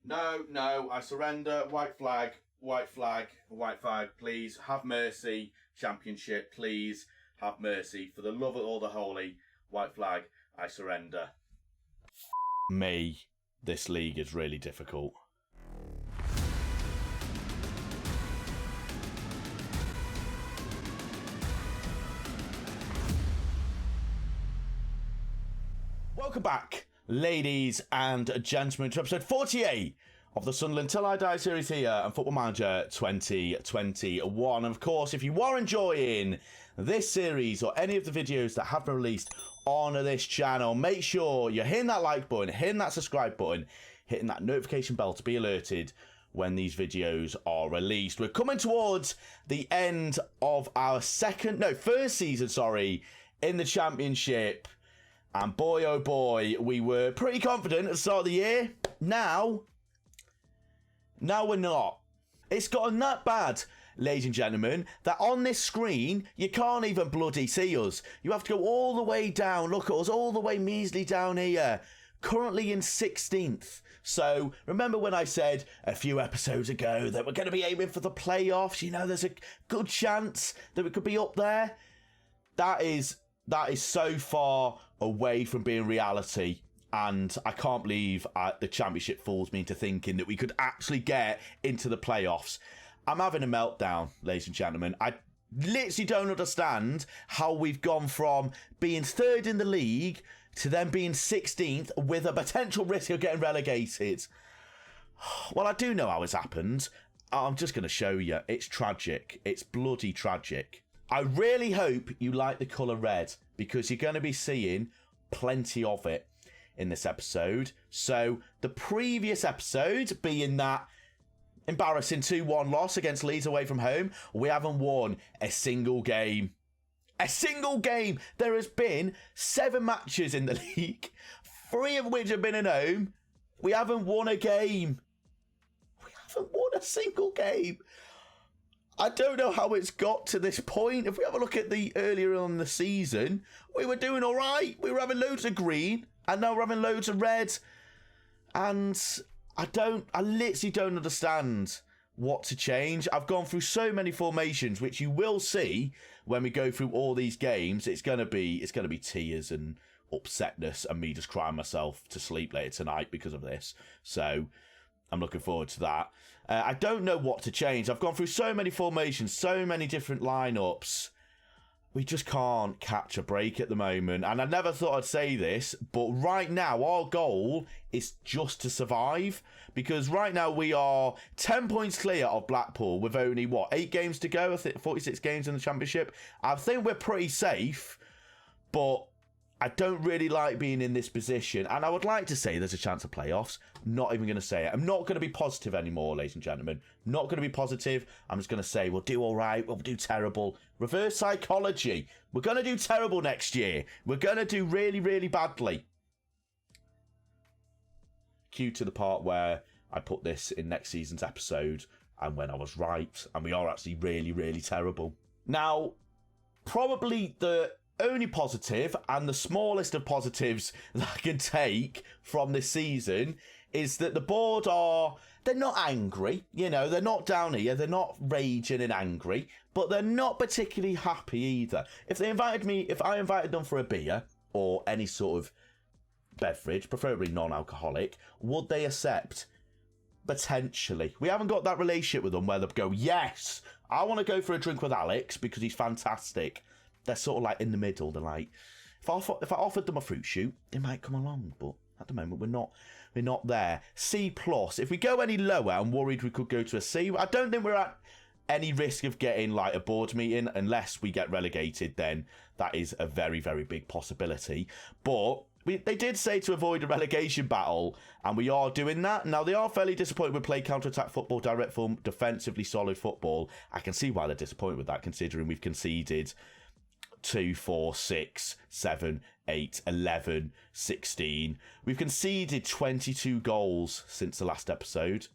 No, I surrender. White flag, please. Have mercy. Championship, please. Have mercy. For the love of all the holy, white flag, I surrender. Me, this league is really difficult. Welcome back, ladies and gentlemen, to episode 48 of the Sunderland Till I Die series here on Football Manager 2021. And of course, if you are enjoying this series or any of the videos that have been released on this channel, make sure you're hitting that like button, hitting that subscribe button, hitting that notification bell to be alerted when these videos are released. We're coming towards the end of our first season, in the Championship. And boy, oh boy, we were pretty confident at the start of the year. Now we're not. It's gotten that bad, ladies and gentlemen, that on this screen, you can't even bloody see us. You have to go all the way down. Look at us, all the way measly down here. Currently in 16th. So, remember when I said a few episodes ago that we're going to be aiming for the playoffs? You know, there's a good chance that we could be up there. That is so far away from being reality, and I can't believe the Championship fools me into thinking that we could actually get into the playoffs. I'm having a meltdown, ladies and gentlemen. I literally don't understand how we've gone from being third in the league to then being 16th with a potential risk of getting relegated. Well, I do know how it's happened. I'm just going to show you. It's tragic. It's bloody tragic. I really hope you like the colour red, because you're going to be seeing plenty of it in this episode. So, the previous episode being that embarrassing 2-1 loss against Leeds away from home, we haven't won a single game. A single game! There has been 7 matches in the league, 3 of which have been at home. We haven't won a game. We haven't won a single game. I don't know how it's got to this point. If we have a look at the earlier on in the season, we were doing all right. We were having loads of green, and now we're having loads of red. And I literally don't understand what to change. I've gone through so many formations, which you will see when we go through all these games. It's gonna be tears and upsetness, and me just crying myself to sleep later tonight because of this. So I'm looking forward to that. I don't know what to change. I've gone through so many formations, so many different lineups. We just can't catch a break at the moment. And I never thought I'd say this, but right now our goal is just to survive. Because right now we are 10 points clear of Blackpool with only, 8 games to go? I think 46 games in the Championship. I think we're pretty safe, but I don't really like being in this position, and I would like to say there's a chance of playoffs. Not even going to say it. I'm not going to be positive anymore, ladies and gentlemen. Not going to be positive. I'm just going to say we'll do all right, we'll do terrible. Reverse psychology. We're going to do terrible next year. We're going to do really, really badly. Cue to the part where I put this in next season's episode, and when I was right, and we are actually really, really terrible. Now, probably the only positive, and the smallest of positives that I can take from this season, is that the board they're not angry, they're not down here, they're not raging and angry, but they're not particularly happy either. If I invited them for a beer, or any sort of beverage, preferably non-alcoholic, would they accept? Potentially. We haven't got that relationship with them where they'll go, yes, I want to go for a drink with Alex because he's fantastic. They're sort of like in the middle. They're like, if I offered them a fruit shoot, they might come along. But at the moment, we're not there. C+. If we go any lower, I'm worried we could go to a C. I don't think we're at any risk of getting like a board meeting unless we get relegated. Then that is a very, very big possibility. But they did say to avoid a relegation battle, and we are doing that. Now, they are fairly disappointed with play counter-attack football, direct form, defensively solid football. I can see why they're disappointed with that, considering we've conceded 2, 4, 6, 7, 8, 11, 16. We've conceded 22 goals since the last episode.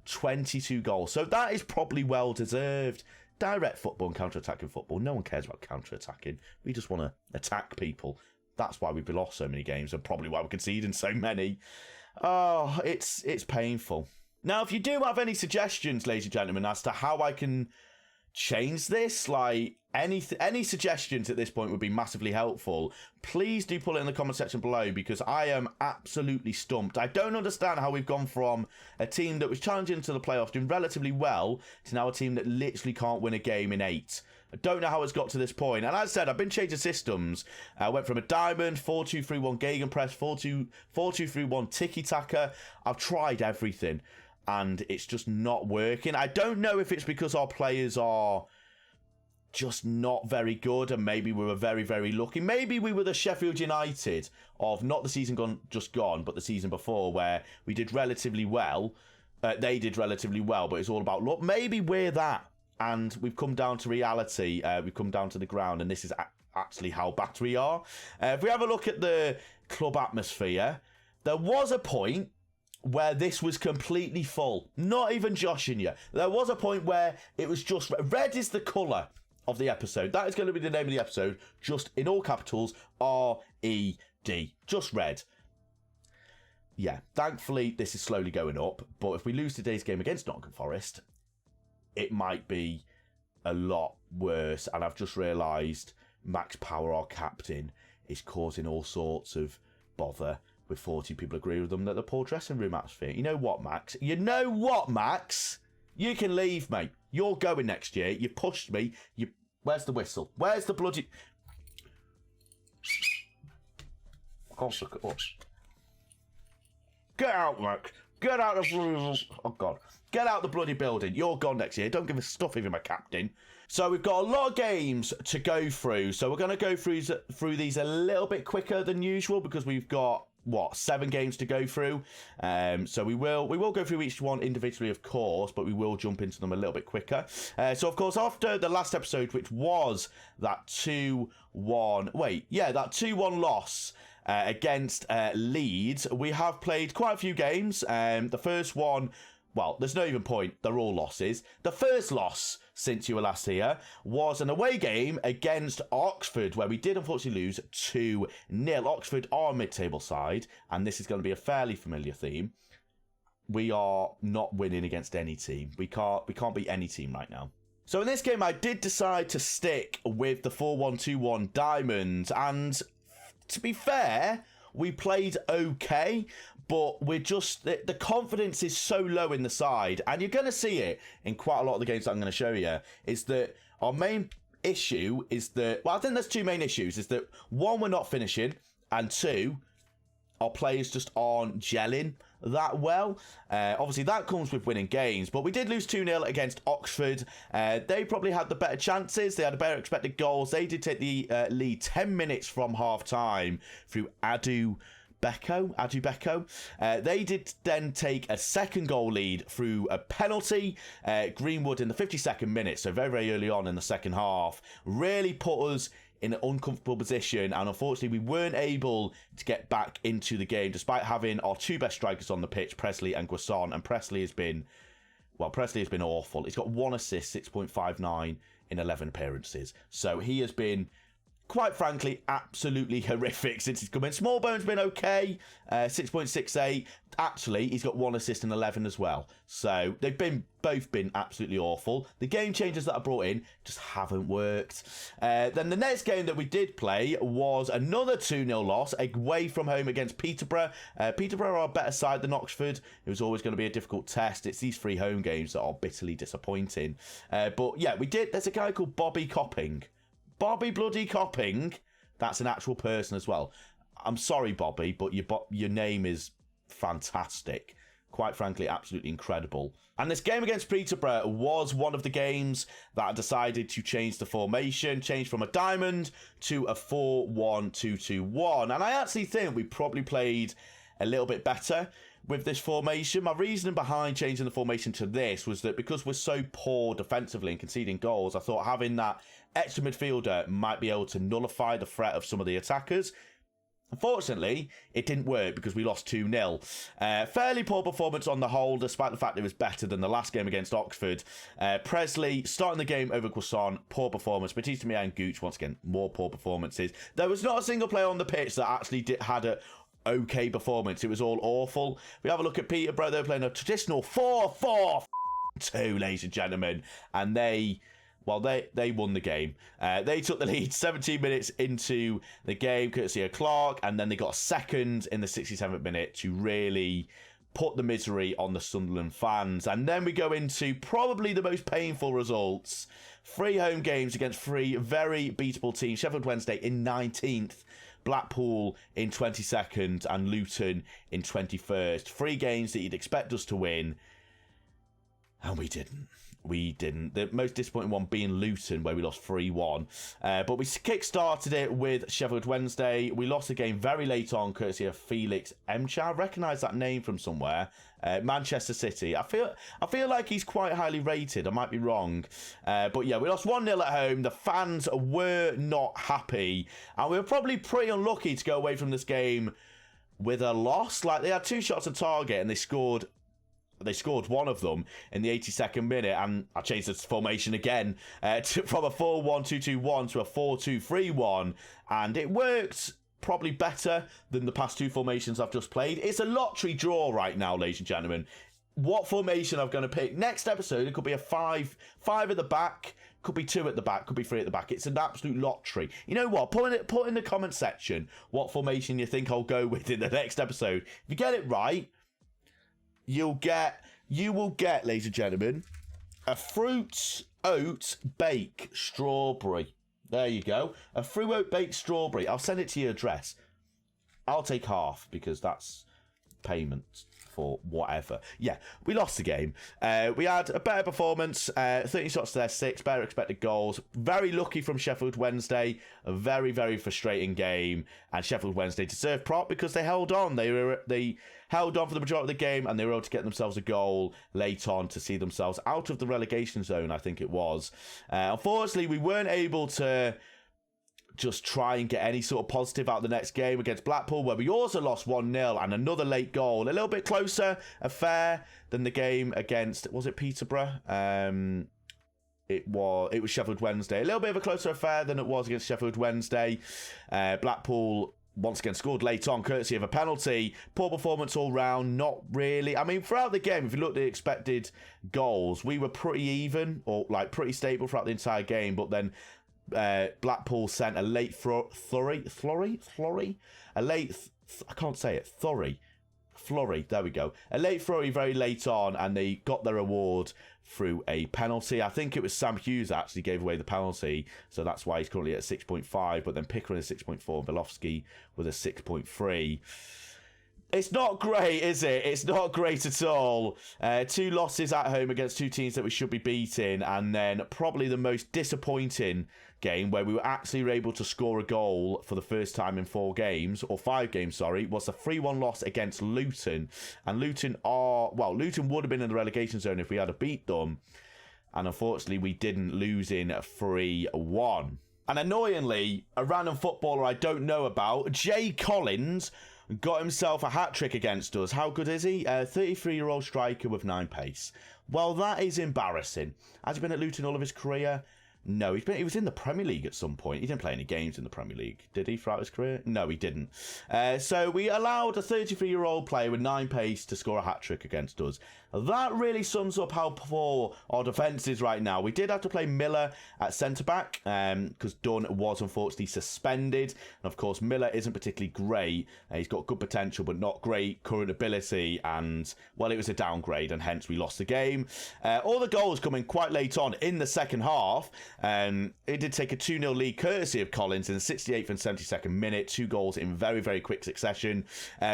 22 goals. So that is probably well deserved. Direct football and counter-attacking football. No one cares about counter-attacking. We just want to attack people. That's why we've lost so many games and probably why we're conceding so many. Oh, it's painful. Now, if you do have any suggestions, ladies and gentlemen, as to how I can change this, like any suggestions at this point would be massively helpful. Please do put it in the comment section below, because I am absolutely stumped. I don't understand how we've gone from a team that was challenging to the playoffs, doing relatively well, to now a team that literally can't win a game in 8. I don't know how it's got to this point. And as I said, I've been changing systems. I went from a diamond, 4-2-3-1 gegenpress, 4-2-3-1 tiki-taka. I've tried everything, and it's just not working. I don't know if it's because our players are just not very good, and maybe we were very, very lucky. Maybe we were the Sheffield United of not the season gone, but the season before, where we did relatively well. They did relatively well, but it's all about luck. Maybe we're that, and we've come down to reality. We've come down to the ground, and this is actually how bad we are. If we have a look at the club atmosphere, there was a point where this was completely full. Not even joshing you. There was a point where it was just red is the colour of the episode. That is going to be the name of the episode, just in all capitals, R-E-D. Just red. Yeah, thankfully this is slowly going up, but if we lose today's game against Nottingham Forest, it might be a lot worse. And I've just realised Max Power, our captain, is causing all sorts of bother with 40 people agree with them that the poor dressing room atmosphere. You know what, Max? You know what, Max? You can leave, mate. You're going next year. You pushed me. Where's the whistle? Where's the bloody... Get out, Max. Get out of... Oh, God. Get out the bloody building. You're gone next year. Don't give a stuff if you're my captain. So we've got a lot of games to go through. So we're going to go through these a little bit quicker than usual, because we've got 7 games to go through. So we will go through each one individually, of course, but we will jump into them a little bit quicker. So of course, after the last episode, which was that 2-1 loss against Leeds, we have played quite a few games. The first one, well, there's no even point. They're all losses. The first loss since you were last here was an away game against Oxford, where we did unfortunately lose 2-0. Oxford are a mid-table side, and this is going to be a fairly familiar theme. We are not winning against any team. We can't beat any team right now. So in this game, I did decide to stick with the 4-1-2-1 diamonds, and to be fair, we played okay, but we're just... The confidence is so low in the side, and you're going to see it in quite a lot of the games that I'm going to show you, is that our main issue is that... Well, I think there's 2 main issues. Is that, 1, we're not finishing, and 2, our players just aren't gelling that well. Obviously, that comes with winning games, but we did lose 2-0 against Oxford. They probably had the better chances. They had a better expected goals. They did take the lead 10 minutes from half-time through Adu Beko. They did then take a second goal lead through a penalty. Greenwood in the 52nd minute, so very, very early on in the second half, really put us in an uncomfortable position, and unfortunately we weren't able to get back into the game despite having our 2 best strikers on the pitch, Presley and Guasson. And Presley has been awful. He's got 1 assist, 6.59 in 11 appearances, so he has been, quite frankly, absolutely horrific since he's come in. Smallbone's been okay, 6.68. Actually, he's got 1 assist and 11 as well. So they've both been absolutely awful. The game changers that I brought in just haven't worked. Then the next game that we did play was another 2-0 loss away from home against Peterborough. Peterborough are a better side than Oxford. It was always going to be a difficult test. It's these 3 home games that are bitterly disappointing. But yeah, we did. There's a guy called Bobby Copping. Bobby bloody Copping. That's an actual person as well. I'm sorry, Bobby, but your name is fantastic. Quite frankly, absolutely incredible. And this game against Peterborough was one of the games that I decided to change the formation, change from a diamond to a 4-1-2-2-1. And I actually think we probably played a little bit better with this formation. My reasoning behind changing the formation to this was that because we're so poor defensively and conceding goals, I thought having that extra midfielder might be able to nullify the threat of some of the attackers. Unfortunately, it didn't work because we lost 2-0. Fairly poor performance on the whole, despite the fact it was better than the last game against Oxford. Presley starting the game over Guasson, poor performance. Batista Mia and Gooch, once again, more poor performances. There was not a single player on the pitch that actually had okay performance. It was all awful. We have a look at Peterborough. They're playing a traditional 4-4-2, ladies and gentlemen, and they won the game. They took the lead 17 minutes into the game, courtesy of Clark, and then they got a second in the 67th minute to really put the misery on the Sunderland fans. And then we go into probably the most painful results. 3 home games against 3 very beatable teams. Sheffield Wednesday in 19th, Blackpool in 22nd, and Luton in 21st. 3 games that you'd expect us to win, and we didn't. The most disappointing one being Luton, where we lost 3-1. But we kick-started it with Sheffield Wednesday. We lost the game very late on, courtesy of Felix Emcha. I recognise that name from somewhere. Manchester City. I feel like he's quite highly rated. I might be wrong. But yeah, we lost 1-0 at home. The fans were not happy. And we were probably pretty unlucky to go away from this game with a loss. Like, they had 2 shots on target and they scored one of them in the 82nd minute, and I changed the formation again from a 4-1-2-2-1 to a 4-2-3-1, and it worked probably better than the past 2 formations I've just played. It's a lottery draw right now, ladies and gentlemen. What formation I'm going to pick next episode, it could be a 5 at the back, could be 2 at the back, could be 3 at the back. It's an absolute lottery. You know what? Put in the comment section what formation you think I'll go with in the next episode. If you get it right, you will get, ladies and gentlemen, a fruit oat bake strawberry. There you go. A fruit oat baked strawberry. I'll send it to your address. I'll take half because that's payment for whatever. Yeah, we lost the game. We had a better performance. 13 shots to their 6. Better expected goals. Very lucky from Sheffield Wednesday. A very, very frustrating game. And Sheffield Wednesday deserved prop because they held on. They held on for the majority of the game, and they were able to get themselves a goal late on to see themselves out of the relegation zone, I think it was. Unfortunately, we weren't able to just try and get any sort of positive out of the next game against Blackpool, where we also lost 1-0 and another late goal. A little bit closer affair than the game against, was it Peterborough? It was Sheffield Wednesday. A little bit of a closer affair than it was against Sheffield Wednesday. Blackpool once again scored late on, courtesy of a penalty. Poor performance all round, not really. I mean, throughout the game, if you look at the expected goals, we were pretty even, or like pretty stable throughout the entire game, but then Blackpool sent a late flurry, there we go. A late flurry very late on, and they got their reward through a penalty. I think it was Sam Hughes that actually gave away the penalty, so that's why he's currently at 6.5, but then Pickering is 6.4 and Velofsky with a 6.3. It's not great, is it? It's not great at all. 2 losses at home against 2 teams that we should be beating, and then probably the most disappointing game where we were actually able to score a goal for the first time in 4 games, or 5 games, sorry, was the 3-1 loss against Luton. And Luton would have been in the relegation zone if we had beat them, and unfortunately we didn't, losing 3-1. And annoyingly, a random footballer I don't know about, Jay Collins, got himself a hat-trick against us. How good is he? 33-year-old striker with 9 pace. Well, that is embarrassing. Has he been at Luton all of his career? No, he was in the Premier League at some point. He didn't play any games in the Premier League, did he, throughout his career? No, he didn't. So we allowed a 33-year-old player with 9 pace to score a hat-trick against us. That really sums up how poor our defence is right now. We did have to play Miller at centre-back because Dunn was unfortunately suspended. And of course, Miller isn't particularly great. He's got good potential, but not great current ability. And, well, it was a downgrade, and hence we lost the game. All the goals coming quite late on in the second half. It did take a 2-0 lead courtesy of Collins in the 68th and 72nd minute. 2 goals in very, very quick succession.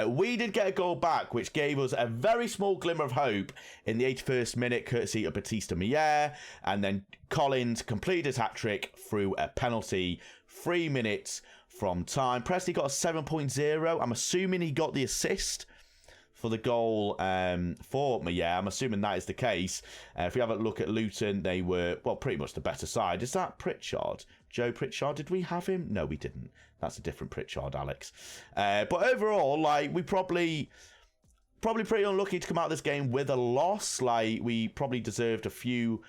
We did get a goal back, which gave us a very small glimmer of hope in the 81st minute, courtesy of Batista Meyer. And then Collins completed his hat-trick through a penalty 3 minutes from time. Presley got a 7.0. I'm assuming he got the assist for the goal for me. Yeah, I'm assuming that is the case. If we have a look at Luton, they were, well, pretty much the better side. Is that Pritchard? Joe Pritchard? Did we have him? No, we didn't. That's a different Pritchard, Alex. But overall, like, we probably pretty unlucky to come out of this game with a loss. Like, we probably deserved a few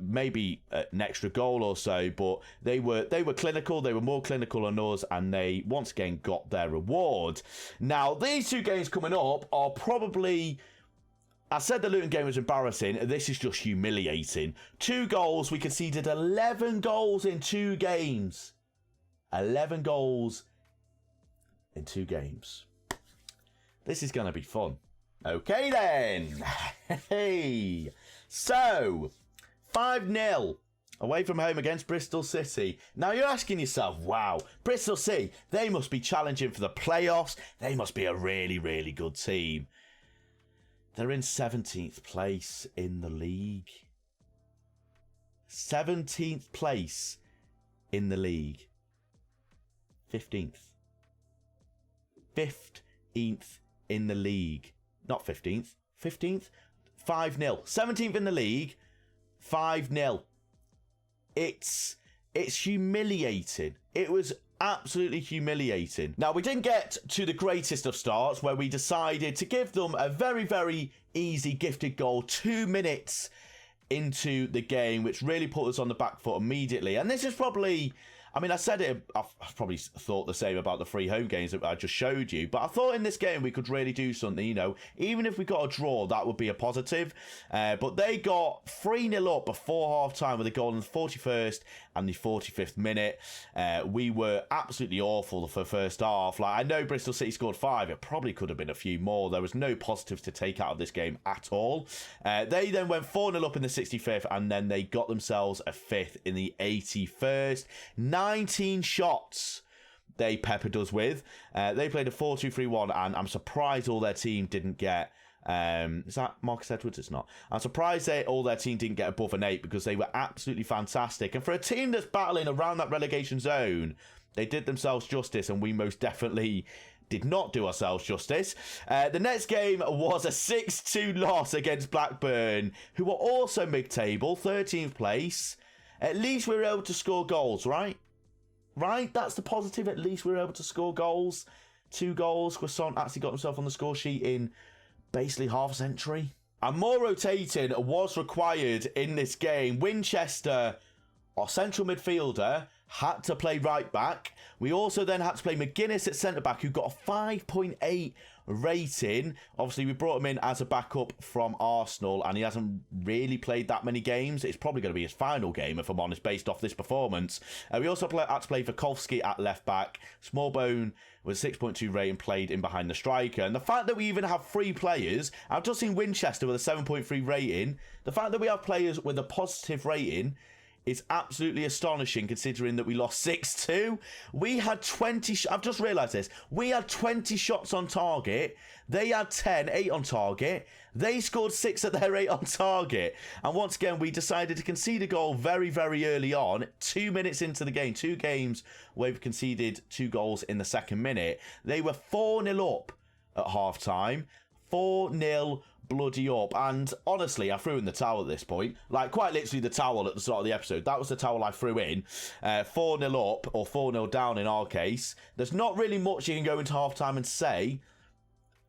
maybe an extra goal or so, but they were clinical. They were more clinical than us, and they once again got their reward. Now, these two games coming up are probably... I said the Luton game was embarrassing. This is just humiliating. 2 goals. We conceded 11 goals in 2 games. 11 goals in 2 games. This is going to be fun. Okay, then. Hey. So, 5-0 away from home against Bristol City. Now, you're asking yourself, wow, Bristol City, they must be challenging for the playoffs. They must be a really, really good team. They're in 17th place in the league. 17th place in the league. 15th. 15th in the league. Not 15th. 15th. 5-0. 17th in the league. 5-0. It's humiliating. It was absolutely humiliating. Now, we didn't get to the greatest of starts, where we decided to give them a very, very easy gifted goal 2 minutes into the game, which really put us on the back foot immediately. And this is probably... I mean, I said it, I've probably thought the same about the 3 home games that I just showed you, but I thought in this game we could really do something, you know, even if we got a draw, that would be a positive. But they got 3-0 up before half-time with a goal in the 41st and the 45th minute. We were absolutely awful for the first half. Like, I know Bristol City scored 5, it probably could have been a few more. There was no positives to take out of this game at all. They then went 4-0 up in the 65th, and then they got themselves a 5th in the 81st. 19 shots they peppered us with. They played a 4-2-3-1, and I'm surprised all their team didn't get... is that Marcus Edwards? It's not. I'm surprised all their team didn't get above an 8, because they were absolutely fantastic. And for a team that's battling around that relegation zone, they did themselves justice, and we most definitely did not do ourselves justice. The next game was a 6-2 loss against Blackburn, who were also mid-table, 13th place. At least we were able to score goals, right? Right, that's the positive. At least we were able to score goals. 2 goals. Croissant actually got himself on the score sheet in basically half a century. And more rotating was required in this game. Winchester, our central midfielder, had to play right back. We also then had to play McGuinness at centre back, who got a 5.8 rating. Obviously, we brought him in as a backup from Arsenal, and he hasn't really played that many games. It's probably going to be his final game, if I'm honest, based off this performance. We also had to play Vikovsky at left back. Smallbone with a 6.2 rating, played in behind the striker. And the fact that we even have 3 players, I've just seen Winchester with a 7.3 rating. The fact that we have players with a positive rating is absolutely astonishing, considering that we lost 6-2. We had 20... I've just realised this. We had 20 shots on target. They had 10, 8 on target. They scored 6 at their 8 on target. And once again, we decided to concede a goal very, very early on. 2 minutes into the game. 2 games where we've conceded 2 goals in the second minute. They were 4-0 up at half-time. 4-0 bloody up. And honestly, I threw in the towel at this point. Like, quite literally the towel at the start of the episode. That was the towel I threw in. 4-0 up, or 4-0 down in our case. There's not really much you can go into half-time and say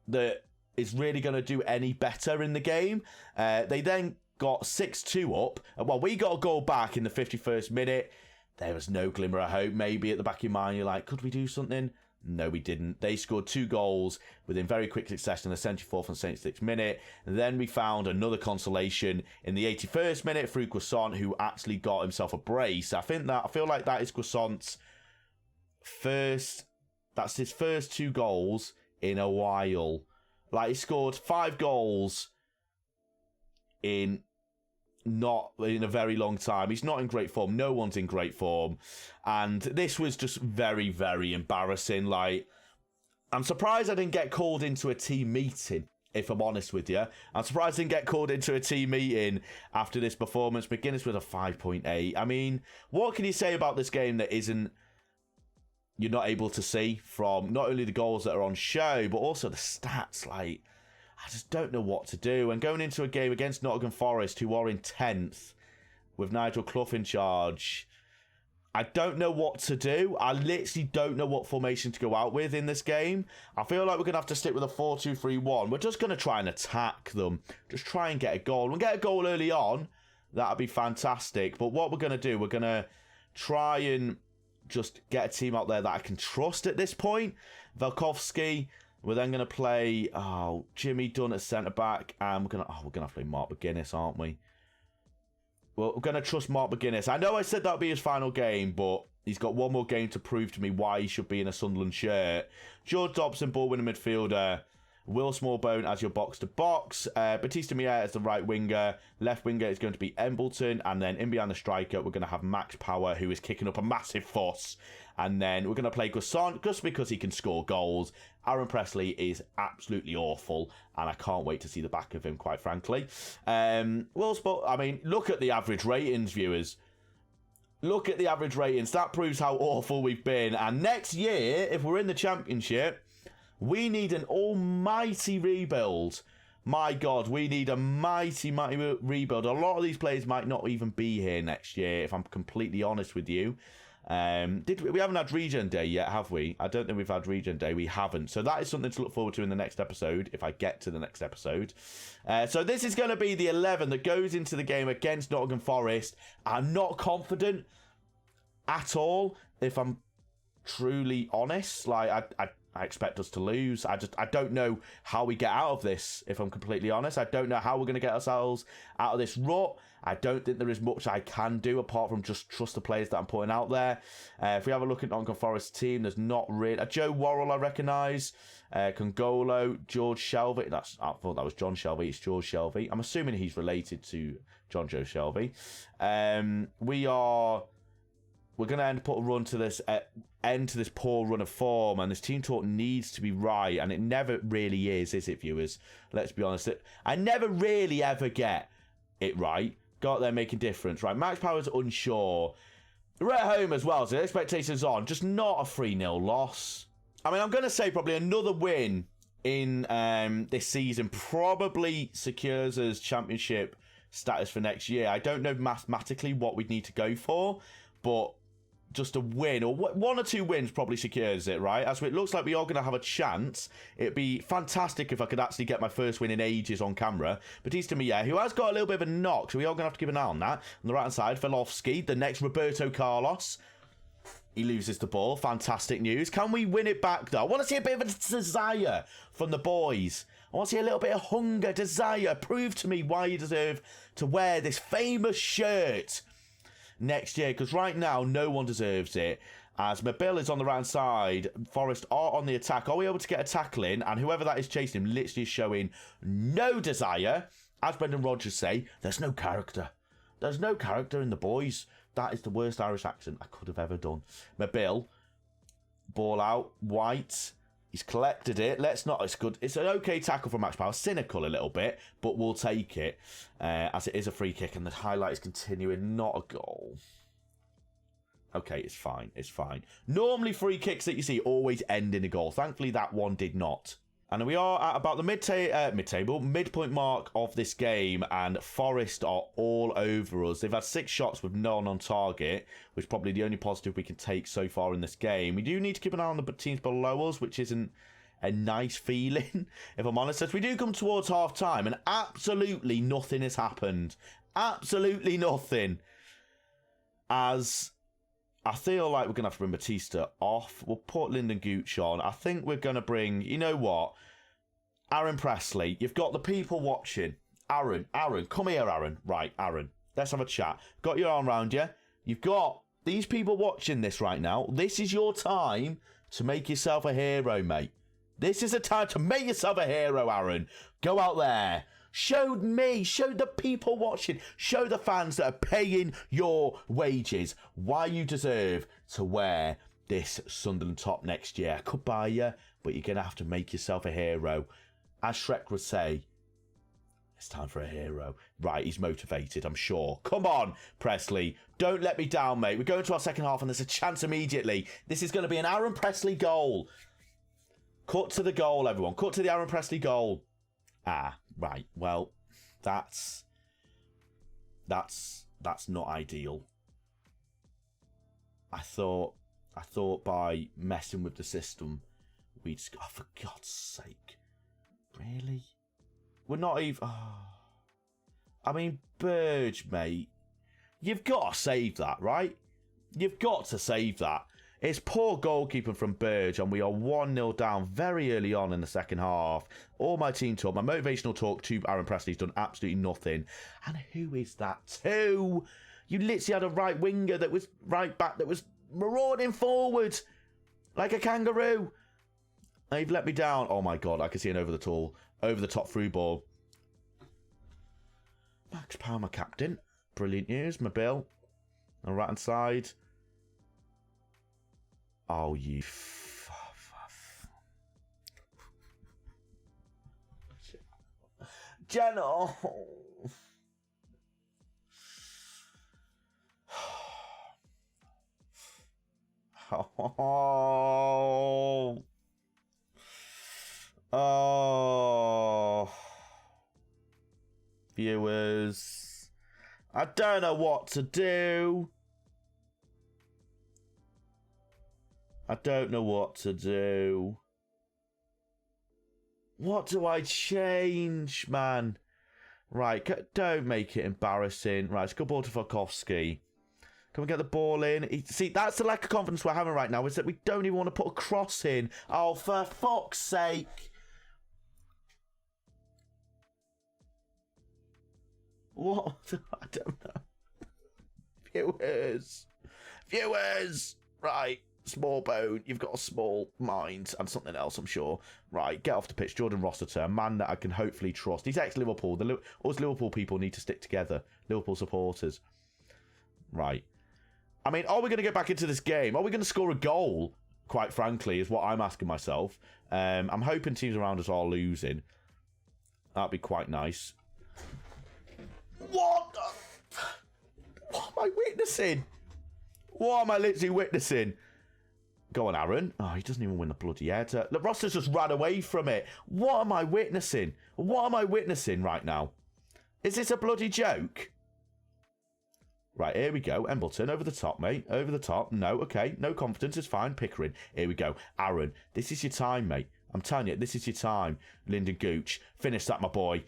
that is really going to do any better in the game. They then got 6-2 up. Well, we got a goal back in the 51st minute. There was no glimmer of hope. Maybe at the back of your mind, you're like, could we do something? No, we didn't. They scored 2 goals within very quick succession in the 74th and 76th minute. And then we found another consolation in the 81st minute through Croissant, who actually got himself a brace. I feel like that is Croissant's first... That's his first 2 goals in a while. Like, he scored 5 goals in a very long time. He's not in great form. No one's in great form. And this was just very, very embarrassing. Like, I'm surprised I didn't get called into a team meeting, if I'm honest with you. I'm surprised I didn't get called into a team meeting after this performance. McGuinness with a 5.8. I mean, what can you say about this game that you're not able to see from not only the goals that are on show, but also the stats? Like, I just don't know what to do. And going into a game against Nottingham Forest, who are in 10th, with Nigel Clough in charge, I don't know what to do. I literally don't know what formation to go out with in this game. I feel like we're going to have to stick with a 4-2-3-1. We're just going to try and attack them. Just try and get a goal. We'll get a goal early on. That'd be fantastic. But what we're going to do, we're going to try and just get a team out there that I can trust at this point. Velkovsky. We're then going to play Jimmy Dunn at centre-back. And we're going to have to play Mark McGuinness, aren't we? Well, we're going to trust Mark McGuinness. I know I said that would be his final game, but he's got one more game to prove to me why he should be in a Sunderland shirt. George Dobson, ball-winning midfielder. Will Smallbone as your box-to-box. Batista Mier as the right winger. Left winger is going to be Embleton. And then in behind the striker, we're going to have Max Power, who is kicking up a massive fuss. And then we're going to play Gusson, just because he can score goals. Aaron Presley is absolutely awful. And I can't wait to see the back of him, quite frankly. Look at the average ratings, viewers. Look at the average ratings. That proves how awful we've been. And next year, if we're in the Championship, we need an almighty rebuild. My God, we need a mighty rebuild. A lot of these players might not even be here next year, if I'm completely honest with you. We haven't had Regen Day yet, have we? I don't think we've had Regen Day. We haven't. So that is something to look forward to in the next episode, if I get to the next episode. So this is going to be the 11 that goes into the game against Nottingham Forest. I'm not confident at all, if I'm truly honest. I expect us to lose. I don't know how we get out of this, if I'm completely honest. I don't know how we're going to get ourselves out of this rut. I don't think there is much I can do apart from just trust the players that I'm putting out there. If we have a look at Nottingham Forest team, there's not really... Joe Worrell, I recognise. Congolo, George Shelby. I thought that was John Shelby. It's George Shelby. I'm assuming he's related to John Joe Shelby. We're going to put a run to this end to this poor run of form, and this team talk needs to be right, and it never really is it, viewers? Let's be honest. I never really ever get it right. Go out there making difference, right? Max Power's unsure. We're at home as well, so the expectations on. Just not a 3-0 loss. I mean, I'm going to say probably another win in this season probably secures us Championship status for next year. I don't know mathematically what we'd need to go for, but just a win, or one or two wins probably secures it, right? As it looks like we are going to have a chance. It'd be fantastic if I could actually get my first win in ages on camera. Batista Mier, who has got a little bit of a knock, so we are going to have to keep an eye on that. On the right-hand side, Velkovsky, the next Roberto Carlos. He loses the ball. Fantastic news. Can we win it back, though? I want to see a bit of a desire from the boys. I want to see a little bit of hunger, desire. Prove to me why you deserve to wear this famous shirt next year, because right now no one deserves it. As Mabille is on the right side, Forest are on the attack. Are we able to get a tackle in? And whoever that is chasing him literally is showing no desire. As Brendan Rodgers say, there's no character. There's no character in the boys. That is the worst Irish accent I could have ever done. Mabille, ball out, White. He's collected it. It's good. It's an okay tackle from Max Power. Cynical a little bit, but we'll take it as it is a free kick, and the highlight is continuing. Not a goal. Okay, it's fine. It's fine. Normally, free kicks that you see always end in a goal. Thankfully, that one did not. And we are at about the midpoint mark of this game, and Forest are all over us. They've had 6 shots with none on target, which is probably the only positive we can take so far in this game. We do need to keep an eye on the teams below us, which isn't a nice feeling, if I'm honest. As we do come towards half-time, and absolutely nothing has happened. Absolutely nothing. As I feel like we're going to have to bring Batista off. We'll put Lyndon Gooch on. I think we're going to bring, you know what? Aaron Presley. You've got the people watching. Aaron, come here, Aaron. Right, Aaron. Let's have a chat. Got your arm around you. You've got these people watching this right now. This is your time to make yourself a hero, mate. This is a time to make yourself a hero, Aaron. Go out there. Show me, show the people watching, show the fans that are paying your wages why you deserve to wear this Sunderland top next year. I could buy you, but you're going to have to make yourself a hero. As Shrek would say, it's time for a hero. Right, he's motivated, I'm sure. Come on, Presley. Don't let me down, mate. We're going to our second half and there's a chance immediately. This is going to be an Aaron Presley goal. Cut to the goal, everyone. Cut to the Aaron Presley goal. Ah, right. Well, that's not ideal. I thought by messing with the system, we'd... Oh, for God's sake. Really? We're not even... I mean, Burge, mate. You've got to save that, right? You've got to save that. It's poor goalkeeping from Burge, and we are 1-0 down very early on in the second half. All my team talk, my motivational talk to Aaron Presley's done absolutely nothing. And who is that too? You literally had a right winger that was right back that was marauding forward like a kangaroo. And you've let me down. Oh my God, I can see an over the top through ball. Max Palmer, captain. Brilliant news. Mobile. On the right hand side. Oh, you Jenna. Oh. Oh. Viewers. I don't know what to do. I don't know what to do. What do I change, man? Right, don't make it embarrassing. Right, it's a good ball to Volkovsky. Can we get the ball in? See, that's the lack of confidence we're having right now, is that we don't even want to put a cross in. Oh, for fuck's sake. What? I don't know. Viewers. Right. Small bone. You've got a small mind and something else, I'm sure. Right. Get off the pitch. Jordan Rossiter, a man that I can hopefully trust. He's ex-Liverpool. Us Liverpool people need to stick together. Liverpool supporters. Right. I mean, are we going to get back into this game? Are we going to score a goal? Quite frankly, is what I'm asking myself. I'm hoping teams around us are losing. That'd be quite nice. What? What am I witnessing? What am I literally witnessing? Go on, Aaron. Oh, he doesn't even win the bloody header. Look, Ross's just ran away from it. What am I witnessing? What am I witnessing right now? Is this a bloody joke? Right, here we go. Embleton, over the top, mate. Over the top. No, okay. No confidence. It's fine. Pickering. Here we go. Aaron, this is your time, mate. I'm telling you, this is your time. Lyndon Gooch. Finish that, my boy.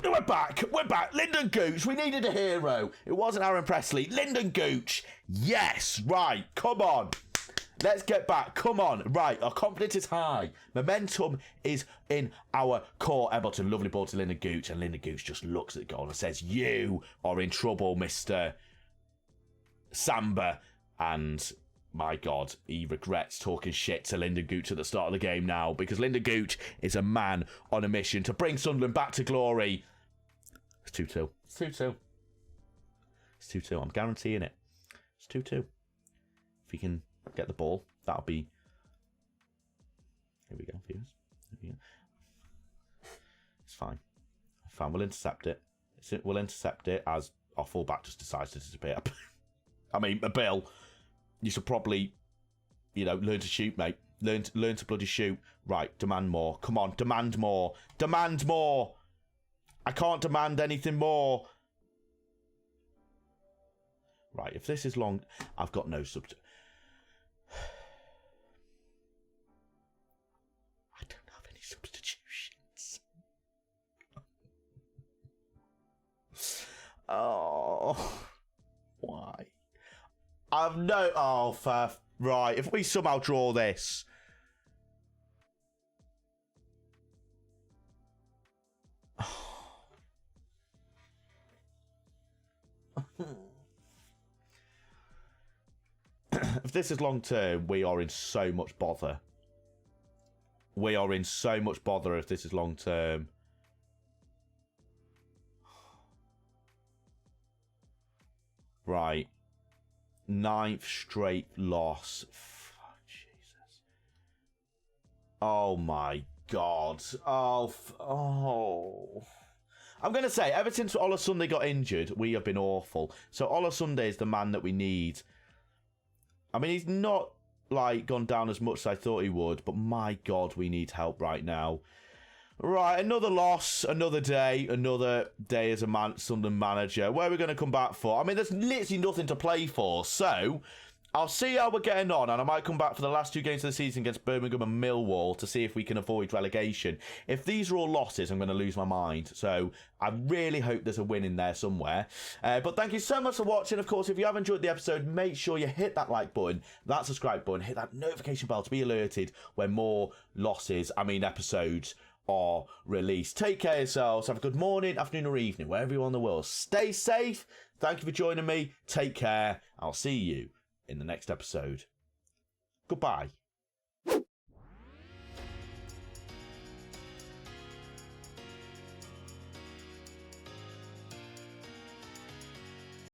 We're back. We're back. Lyndon Gooch. We needed a hero. It wasn't Aaron Presley. Lyndon Gooch. Yes. Right. Come on. Let's get back. Come on. Right. Our confidence is high. Momentum is in our core. Embleton. Lovely ball to Lyndon Gooch. And Lyndon Gooch just looks at the goal and says, you are in trouble, Mr. Samba. And my God, he regrets talking shit to Lyndon Gooch at the start of the game now, because Lyndon Gooch is a man on a mission to bring Sunderland back to glory. It's 2-2. It's 2-2. It's 2-2. I'm guaranteeing it. It's 2-2. If we can get the ball, that'll be... Here we go, viewers. Here we go. It's fine. Fine, we'll intercept it. We'll intercept it as our fullback just decides to disappear. I mean, Bill... You should probably, learn to shoot, mate. Learn to bloody shoot. Right, demand more. Come on, demand more. Demand more. I can't demand anything more. Right, if this is long, I've got no substitute. I don't have any substitutions. Oh, why? I've no... Oh, right. If we somehow draw this... If this is long term, we are in so much bother. We are in so much bother if this is long term. Right. 9th straight loss. Oh, Jesus. Oh, my God. Oh. I'm going to say, ever since Ola Sunday got injured, we have been awful. So Ola Sunday is the man that we need. I mean, he's not, gone down as much as I thought he would, but my God, we need help right now. Right, another loss, another day as a Sunderland manager. Where are we going to come back for? I mean, there's literally nothing to play for. So, I'll see how we're getting on, and I might come back for the last 2 games of the season against Birmingham and Millwall to see if we can avoid relegation. If these are all losses, I'm going to lose my mind. So I really hope there's a win in there somewhere. But thank you so much for watching. Of course, if you have enjoyed the episode, make sure you hit that like button, that subscribe button, hit that notification bell to be alerted when more episodes are released. Take care of yourselves. Have a good morning, afternoon, or evening, wherever you are in the world. Stay safe. Thank you for joining me. Take care. I'll see you in the next episode. Goodbye.